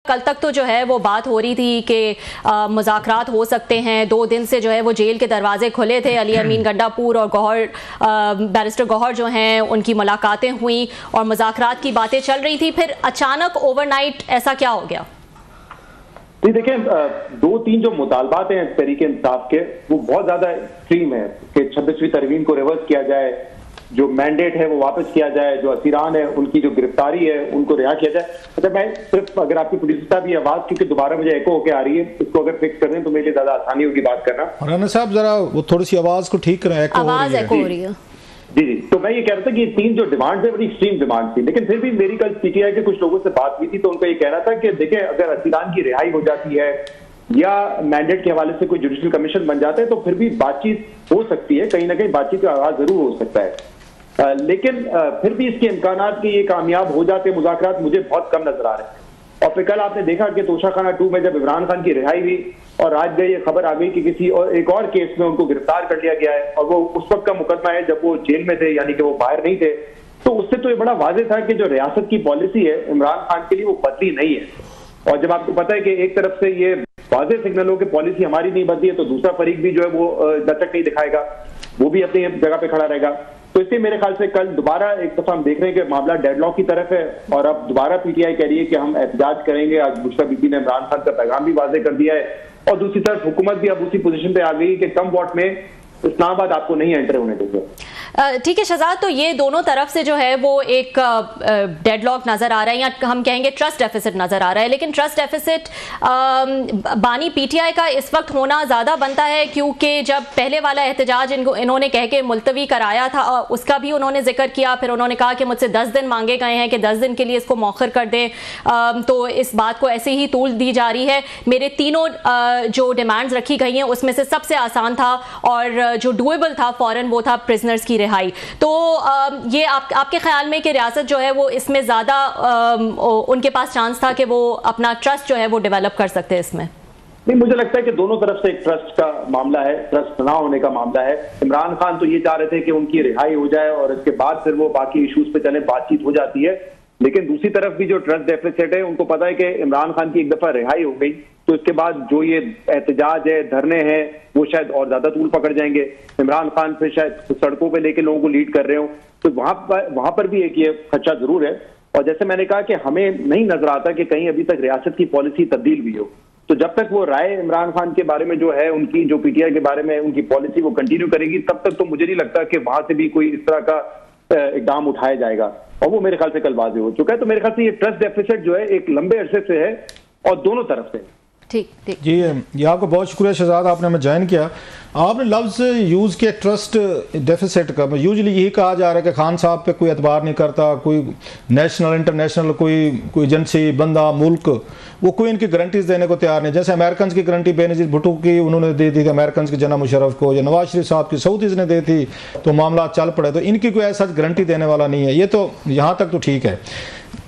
कल तक तो जो है वो बात हो रही थी कि मुज़ाकरात हो सकते हैं। 2 दिन से जो है वो जेल के दरवाजे खुले थे। अली अमीन गंडापुर और गौहर बैरिस्टर गौहर जो हैं उनकी मुलाकातें हुई और मुज़ाकरात की बातें चल रही थी। फिर अचानक ओवरनाइट ऐसा क्या हो गया? जी देखें, 2-3 जो मुतालबात हैं तहरीक इंसाफ के वो बहुत ज्यादा एक्सट्रीम है कि 26वीं तरमीम को रिवर्स किया जाए, जो मैंडेट है वो वापस किया जाए, जो असीरान है उनकी जो गिरफ्तारी है उनको रिहा किया जाए। अच्छा, मैं सिर्फ अगर आपकी प्रोड्यूसर साहब ये आवाज क्योंकि दोबारा मुझे एको होकर आ रही है, इसको अगर फिक्स कर दें तो मेरे लिए ज्यादा आसानी होगी बात करना। राना साहब जरा वो थोड़ी सी आवाज को ठीक करें, आवाज एको हो रही है। जी जी, तो मैं ये कह रहा था कि ये 3 जो डिमांड है बड़ी एक्सट्रीम डिमांड थी, लेकिन फिर भी मेरी कल पीटीआई के कुछ लोगों से बात हुई थी तो उनका ये कहना था कि देखें अगर असीरान की रिहाई हो जाती है या मैंडेट के हवाले से कोई जुडिशल कमीशन बन जाता है तो फिर भी बातचीत हो सकती है, कहीं ना कहीं बातचीत का आगाज जरूर हो सकता है। लेकिन फिर भी इसके इम्कानात कि ये कामयाब हो जाते मुज़ाकरात मुझे बहुत कम नजर आ रहे हैं। और फिर कल आपने देखा कि तोशाखाना 2 में जब इमरान खान की रिहाई हुई और आज गई ये खबर आ गई कि किसी और एक और केस में उनको गिरफ्तार कर लिया गया है और वो उस वक्त का मुकदमा है जब वो जेल में थे, यानी कि वो बाहर नहीं थे। तो उससे तो ये बड़ा वाज़ेह था कि जो रियासत की पॉलिसी है इमरान खान के लिए वो बदली नहीं है। और जब आपको पता है कि एक तरफ से ये वाज़ेह सिग्नल हो कि पॉलिसी हमारी नहीं बदली है तो दूसरा फरीक भी जो है वो दस्तक नहीं दिखाएगा, वो भी अपनी जगह पे खड़ा रहेगा। तो इसलिए मेरे ख्याल से कल दोबारा एक दफा हम देख रहे हैं कि मामला डेडलॉक की तरफ है और अब दोबारा पीटीआई कह रही है कि हम एहतजाज करेंगे। आज बुशरा बीबी ने इमरान खान का पैगाम भी वाज़ेह कर दिया है और दूसरी तरफ हुकूमत भी अब उसी पोजीशन पे आ गई कि कम वोट में इस्लामाबाद आपको नहीं एंटर होने देंगे। ठीक है शहजाद, तो ये दोनों तरफ से जो है वो एक डेडलॉक नजर आ रहा है या हम कहेंगे ट्रस्ट डेफिसिट नजर आ रहा है। लेकिन ट्रस्ट डेफिसिट बानी पीटीआई का इस वक्त होना ज्यादा बनता है क्योंकि जब पहले वाला एहतजाज इन्होंने कह के मुलतवी कराया था उसका भी उन्होंने जिक्र किया, फिर उन्होंने कहा कि मुझसे 10 दिन मांगे गए हैं कि 10 दिन के लिए इसको मौखर कर दें। तो इस बात को ऐसे ही तूल दी जा रही है। मेरे तीनों जो डिमांड्स रखी गई हैं उसमें से सबसे आसान था और जो डुएबल था फौरन वो था प्रिजनर्स की रिहाई। तो ये आपके ख्याल में कि रियासत जो है वो इसमें ज्यादा उनके पास चांस था कि वो अपना ट्रस्ट जो है वो डेवलप कर सकते हैं इसमें? नहीं, मुझे लगता है कि दोनों तरफ से एक ट्रस्ट का मामला है, ट्रस्ट ना होने का मामला है। इमरान खान तो ये चाह रहे थे कि उनकी रिहाई हो जाए और इसके बाद फिर वो बाकी इश्यूज पे चले, बातचीत हो जाती है। लेकिन दूसरी तरफ भी जो ट्रस्ट डेफिसिट है उनको पता है कि इमरान खान की एक दफा रिहाई हो गई तो इसके बाद जो ये एहतजाज है, धरने हैं, वो शायद और ज्यादा तूल पकड़ जाएंगे। इमरान खान फिर शायद सड़कों पे लेके लोगों को लीड कर रहे हो, तो वहां पर भी एक ये खर्चा जरूर है। और जैसे मैंने कहा कि हमें नहीं नजर आता कि कहीं अभी तक रियासत की पॉलिसी तब्दील भी हो। तो जब तक वो राय इमरान खान के बारे में जो है उनकी जो पीटीआई के बारे में उनकी पॉलिसी वो कंटिन्यू करेगी, तब तक तो मुझे नहीं लगता कि वहां से भी कोई इस तरह का इकदाम उठाया जाएगा। और वो मेरे ख्याल से कल वाज़ेह हो चुका है। तो मेरे ख्याल से ये ट्रस्ट डेफिसिट जो है एक लंबे अरसे से है और दोनों तरफ से। ठीक ठीक जी, ये आपको बहुत शुक्रिया शहजाद, आपने हमें ज्वाइन किया। आपने लफ्ज़ यूज़ किया ट्रस्ट डेफिसिट का। यूजली यही कहा जा रहा है कि खान साहब पे कोई एतबार नहीं करता, कोई नेशनल इंटरनेशनल कोई एजेंसी बंदा मुल्क वो कोई इनकी गारंटीज देने को तैयार नहीं। जैसे अमेरिकन की गारंटी बेनज़ीर भुट्टो की उन्होंने दे दी थी अमेरिकन की जना मुशर्रफ को, या नवाज शरीफ साहब की सऊदीज़ ने दी थी तो मामला चल पड़े। तो इनकी कोई ऐसा गारंटी देने वाला नहीं है। ये तो यहाँ तक तो ठीक है।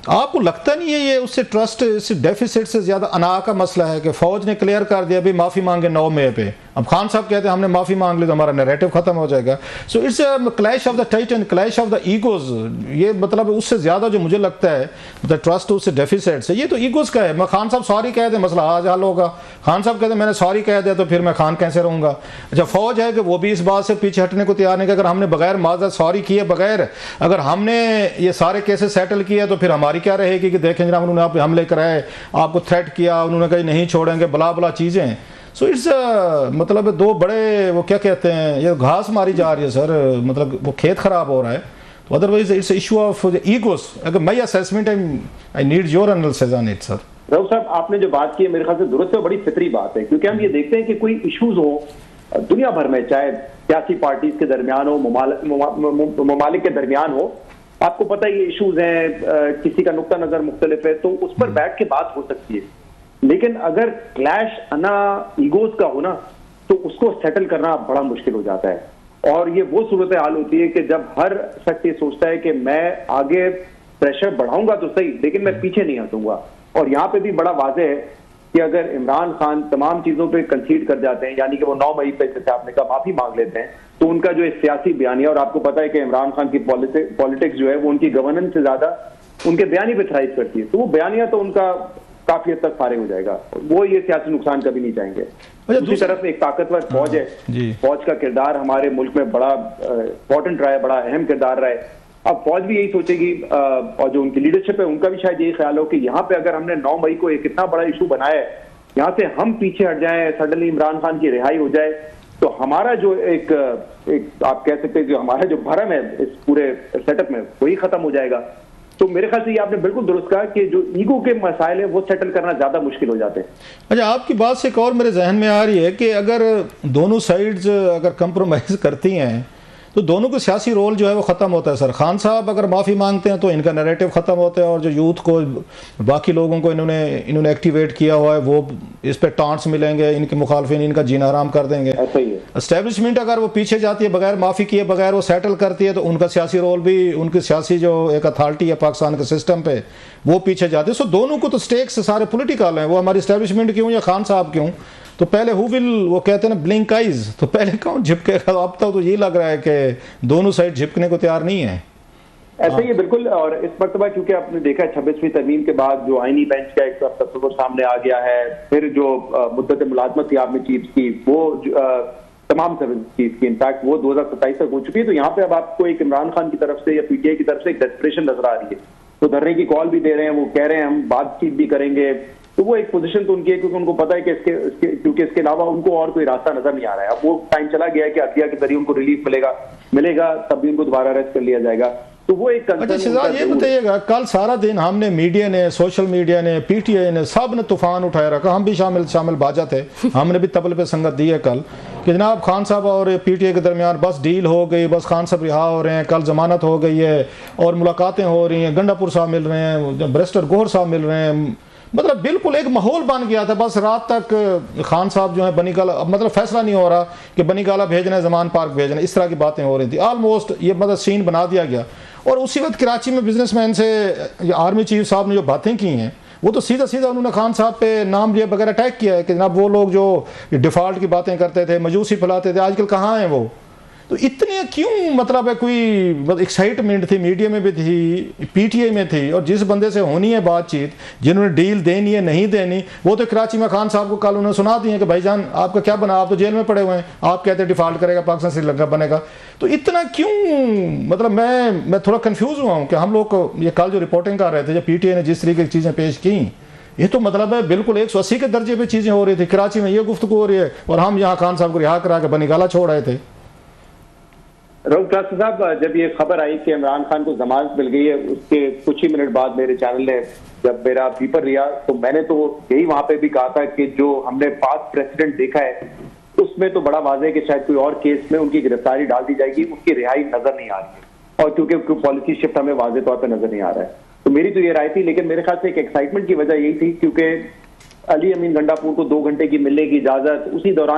आपको लगता नहीं है ये उससे ट्रस्ट इस डेफिसिट से ज़्यादा अना का मसला है कि फ़ौज ने क्लियर कर दिया भी माफ़ी मांगे 9 मई पे, अब खान साहब कहते हैं हमने माफ़ी मांग ली तो हमारा नैरेटिव ख़त्म हो जाएगा। So it's clash of the Titan, clash of the egos. ये मतलब उससे ज़्यादा जो मुझे लगता है द ट्रस्ट उससे डेफिसिट से, ये तो ईगोज़ का है। मैं खान साहब सॉरी कह दें मसला आज हल होगा, खान साहब कहते हैं मैंने सॉरी कह दिया तो फिर मैं खान कैसे रहूँगा। अच्छा, फ़ौज है कि वो भी इस बात से पीछे हटने को तैयार नहीं कि अगर हमने बगैर माजरत सॉरी किए बगैर अगर हमने ये सारे केसेस सेटल किए तो फिर हमारी क्या रहेगी कि देखें जनाब उन्होंने आप हमले कराए, आपको थ्रेट किया, उन्होंने कहा नहीं छोड़ेंगे, बला बला चीज़ें। सो इट्स मतलब दो बड़े वो क्या कहते हैं, ये घास मारी जा रही है सर, मतलब वो खेत खराब हो रहा है। तो otherwise it's issue of egos. अगर my assessment I need your analysis on it sir. Rao साहब, आपने जो बात की है मेरे ख्याल से दुरुस्त है, बड़ी फितरी बात है, क्योंकि हम ये देखते हैं कि कोई इश्यूज हो दुनिया भर में, चाहे सियासी पार्टीज के दरमियान हो, ममालिक के दरमियान हो, आपको पता है ये इश्यूज हैं, किसी का नुक्ता नजर मुख्तलिफ है, तो उस पर बैठ के बात हो सकती है। लेकिन अगर क्लैश अना ईगोज का हो ना तो उसको सेटल करना बड़ा मुश्किल हो जाता है। और ये वो सूरत हाल होती है कि जब हर शख्स ये सोचता है कि मैं आगे प्रेशर बढ़ाऊंगा तो सही लेकिन मैं पीछे नहीं हटूंगा। और यहाँ पे भी बड़ा वाज़ेह है कि अगर इमरान खान तमाम चीजों पे कंसीड कर जाते हैं, यानी कि वो 9 मई पे जैसे आपने कहा माफी मांग लेते हैं, तो उनका जो सियासी बयानिया, और आपको पता है कि इमरान खान की पॉलिटिक्स जो है वो उनकी गवर्नेंस से ज्यादा उनके बयानी पे थ्राइव करती है, तो वो बयानिया तो उनका काफी हद तक फारिग हो जाएगा। वो ये सियासी नुकसान कभी नहीं चाहेंगे। दूसरी तरफ एक ताकतवर फौज है, फौज का किरदार हमारे मुल्क में बड़ा इंपॉर्टेंट रहा है, बड़ा अहम किरदार रहा है। अब फौज भी यही सोचेगी और जो उनकी लीडरशिप है उनका भी शायद यही ख्याल हो कि यहाँ पे अगर हमने 9 मई को एक इतना बड़ा इशू बनाया है, यहाँ से हम पीछे हट जाएं, सडनली इमरान खान की रिहाई हो जाए, तो हमारा जो एक आप कह सकते हैं जो हमारा जो भरम है इस पूरे सेटअप में वही खत्म हो जाएगा। तो मेरे ख्याल से ये आपने बिल्कुल दुरुस्त कहा कि जो ईगो के मसाइल है वो सेटल करना ज्यादा मुश्किल हो जाते हैं। अच्छा, आपकी बात से एक और मेरे जहन में आ रही है कि अगर दोनों साइड्स अगर कंप्रोमाइज करती हैं तो दोनों का सियासी रोल जो है वो ख़त्म होता है। सर खान साहब अगर माफ़ी मांगते हैं तो इनका नैरेटिव ख़त्म होता है और जो यूथ को बाकी लोगों को इन्होंने एक्टिवेट किया हुआ है वो इस पर टांट्स मिलेंगे, इनके मुखालफिन इनका जीना हराम कर देंगे। ऐसा ही है। एस्टेब्लिशमेंट अगर वो पीछे जाती है बगैर माफ़ी किए बगैर वो सेटल करती है तो उनका सियासी रोल भी, उनकी सियासी जो एक अथॉरिटी है पाकिस्तान के सिस्टम पे वो पीछे जाती है। सो दोनों को तो स्टेक्स सारे पॉलिटिकल हैं, वो हमारी एस्टेब्लिशमेंट क्यों या खान साहब क्यों, तो पहले हु विल, वो कहते हैं ना ब्लिंक आइज, तो पहले कौन झिपकेगा। अब तक तो यही लग रहा है कि दोनों साइड झिपकने को तैयार नहीं है। ऐसा ही है बिल्कुल। और इस मरतबा क्योंकि आपने देखा है 26वीं तरमीम के बाद जो आईनी बेंच का एक तस्वीर सामने आ गया है, फिर जो मुद्दत मुलाजमत थी आपने चीफ की वो तमाम चीफ की इनफैक्ट वो 2027 तक हो चुकी है। तो यहाँ पे अब आपको एक इमरान खान की तरफ से या पीटीआई की तरफ से एक डेस्परेशन नजर आ रही है। तो धरने की कॉल भी दे रहे हैं, वो कह रहे हैं हम बातचीत भी करेंगे। तो वो एक पोजीशन तो उनकी है क्योंकि उनको पता है कि क्योंकि इसके अलावा उनको और कोई रास्ता नजर नहीं आ रहा है। अब वो टाइम चला गया है कि अदलिया के जरिए उनको रिलीफ मिलेगा तब भी उनको दोबारा अरेस्ट कर लिया जाएगा। तो वो एक अच्छा शहजाद ये बताइएगा, कल सारा दिन हमने मीडिया ने, सोशल मीडिया ने, पीटीआई ने, सब ने तूफान उठाया रखा, हम भी शामिल बाजा थे, हमने भी तबले पे संगत दी है कल कि जनाब खान साहब और पीटीआई के दरमियान बस डील हो गई, बस खान साहब रिहा हो रहे हैं, कल जमानत हो गई है और मुलाकातें हो रही हैं, गंडापुर साहब मिल रहे हैं, बैरिस्टर गोहर साहब मिल रहे हैं। मतलब बिल्कुल एक माहौल बन गया था। बस रात तक खान साहब जो है बनीगाला, मतलब फैसला नहीं हो रहा कि बनीगाला भेजना है, जमान पार्क भेजना है, इस तरह की बातें हो रही थी। ऑलमोस्ट ये मतलब सीन बना दिया गया। और उसी वक्त कराची में बिजनेसमैन से आर्मी चीफ साहब ने जो बातें की हैं वो तो सीधा उन्होंने खान साहब पे नाम लिए बगैर अटैक किया है कि जनाब वो लोग जो डिफ़ॉल्ट की बातें करते थे, मजूसी फैलाते थे, आजकल कहाँ हैं वो। तो इतने क्यों, मतलब है कोई एक्साइटमेंट थी, मीडिया में भी थी, पीटीआई में थी, और जिस बंदे से होनी है बातचीत, जिन्होंने डील देनी है नहीं देनी, वो तो कराची में खान साहब को कल उन्होंने सुना दी है कि भाईजान आपका क्या बना, आप तो जेल में पड़े हुए हैं, आप कहते हैं डिफॉल्ट करेगा पाकिस्तान श्रीलंका बनेगा। तो इतना क्यों, मतलब मैं थोड़ा कन्फ्यूज हुआ हूँ कि हम लोग ये कल जो रिपोर्टिंग कर रहे थे, जब पीटीआई ने जिस तरीके की चीज़ें पेश की, ये तो मतलब है बिल्कुल 180 के दर्जे पे चीज़ें हो रही थी। कराची में ये गुफ्तगू हो रही है और हम यहाँ खान साहब को रिहा करा के बनीगाला छोड़ आए थे। रऊफ साहब, जब ये खबर आई कि इमरान खान को जमानत मिल गई है, उसके कुछ ही मिनट बाद मेरे चैनल ने जब मेरा बीपर लिया तो मैंने तो यही वहां पे भी कहा था कि जो हमने पास्ट प्रेसिडेंट देखा है उसमें तो बड़ा वाज़ेह है कि शायद कोई और केस में उनकी गिरफ्तारी डाल दी जाएगी, उसकी रिहाई नजर नहीं आ रही है। और क्योंकि पॉलिसी शिफ्ट हमें वाज़ेह तौर पर नजर नहीं आ रहा है, तो मेरी तो ये राय थी। लेकिन मेरे ख्याल से एक एक्साइटमेंट की वजह यही थी क्योंकि अली अमीन गंडापुर को 2 घंटे की मिलने की इजाजत, उसी दौरान